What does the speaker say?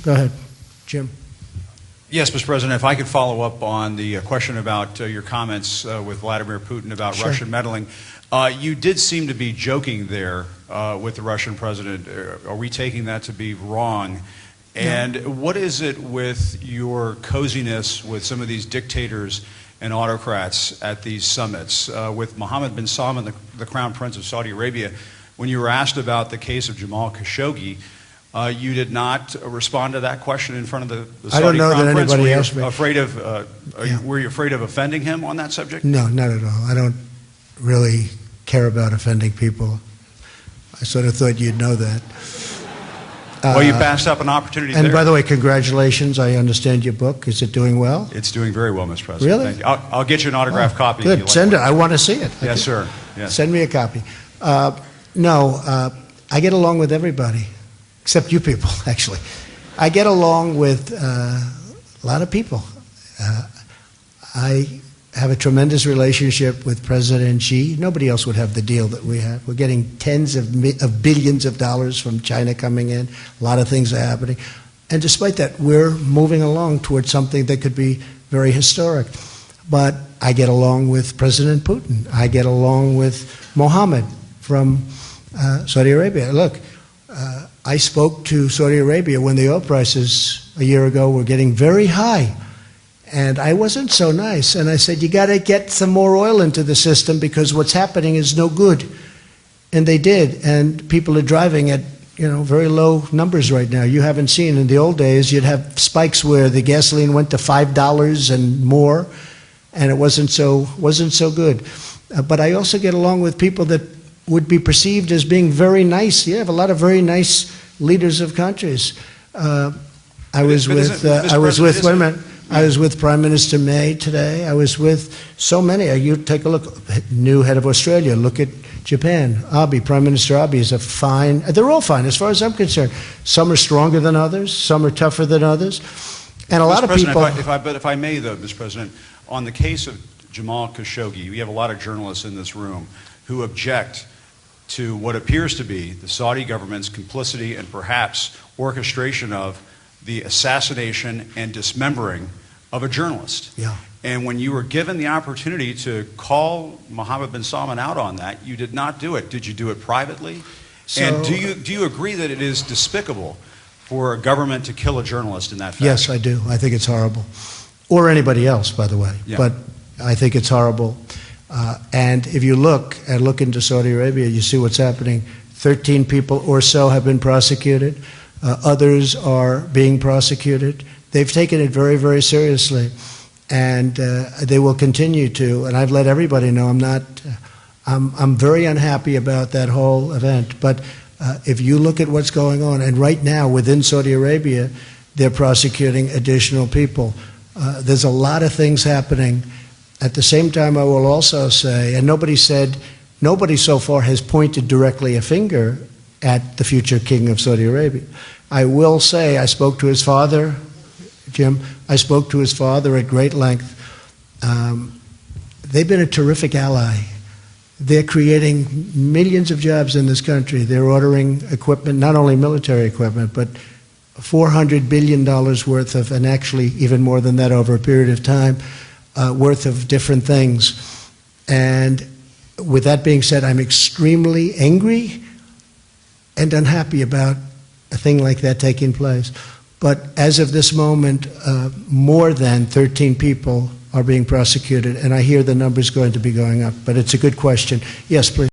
Go ahead, Jim. Yes, Mr. President, if I could follow up on the question about your comments with Vladimir Putin about Sure. Russian meddling. You did seem to be joking there with the Russian president. Are we taking that to be wrong? And what is it with your coziness with some of these dictators and autocrats at these summits? With Mohammed bin Salman, the Crown Prince of Saudi Arabia, when you were asked about the case of Jamal Khashoggi, you did not respond to that question in front of the Saudi I don't know Crown that Prince. anybody asked me. Were you afraid of offending him on that subject? No, not at all. I don't really care about offending people. I sort of thought you'd know that. Well, you passed up an opportunity And there. by the way, congratulations. I understand your book. Is it doing well? It's doing very well, Mr. President. Really? Thank you. I'll get you an autographed copy. Good. If you'd like Send it. one. I want to see it. Yes, sir. Yes. Send me a copy. I get along with everybody, except you people, actually. I get along with a lot of people. I have a tremendous relationship with President Xi. Nobody else would have the deal that we have. We're getting tens of billions of dollars from China coming in. A lot of things are happening. And despite that, we're moving along towards something that could be very historic. But I get along with President Putin. I get along with Mohammed from Saudi Arabia. Look, I spoke to Saudi Arabia when the oil prices a year ago were getting very high. And I wasn't so nice. And I said, you got to get some more oil into the system because what's happening is no good. And they did. And people are driving at very low numbers right now. You haven't seen. In the old days, you'd have spikes where the gasoline went to $5 and more, and it wasn't so good. But I also get along with people that would be perceived as being very nice. You have a lot of very nice leaders of countries. I was with Prime Minister May today. I was with so many. You take a look. New head of Australia. Look at Japan. Abe, Prime Minister Abe is a fine. They're all fine as far as I'm concerned. Some are stronger than others. Some are tougher than others. And a lot of people. If I may, though, Mr. President, on the case of Jamal Khashoggi, we have a lot of journalists in this room who object to what appears to be the Saudi government's complicity and perhaps orchestration of the assassination and dismembering of a journalist. Yeah. And when you were given the opportunity to call Mohammed bin Salman out on that, you did not do it. Did you do it privately? And do you agree that it is despicable for a government to kill a journalist in that fashion? Yes, I do. I think it's horrible. Or anybody else, by the way. Yeah. But I think it's horrible. And if you look into Saudi Arabia, you see what's happening. 13 people or so have been prosecuted. Others are being prosecuted. They've taken it very, very seriously, and they will continue to. And I've let everybody know I'm very unhappy about that whole event. But if you look at what's going on, and right now within Saudi Arabia, they're prosecuting additional people. There's a lot of things happening. At the same time, I will also say, and nobody so far has pointed directly a finger at the future king of Saudi Arabia. I will say I spoke to his father, Jim. I spoke to his father at great length. They've been a terrific ally. They're creating millions of jobs in this country. They're ordering equipment, not only military equipment, but $400 billion worth of, and actually even more than that over a period of time, worth of different things. And with that being said, I'm extremely angry and unhappy about a thing like that taking place. But as of this moment, more than 13 people are being prosecuted, and I hear the numbers going to be going up. But it's a good question. Yes, please.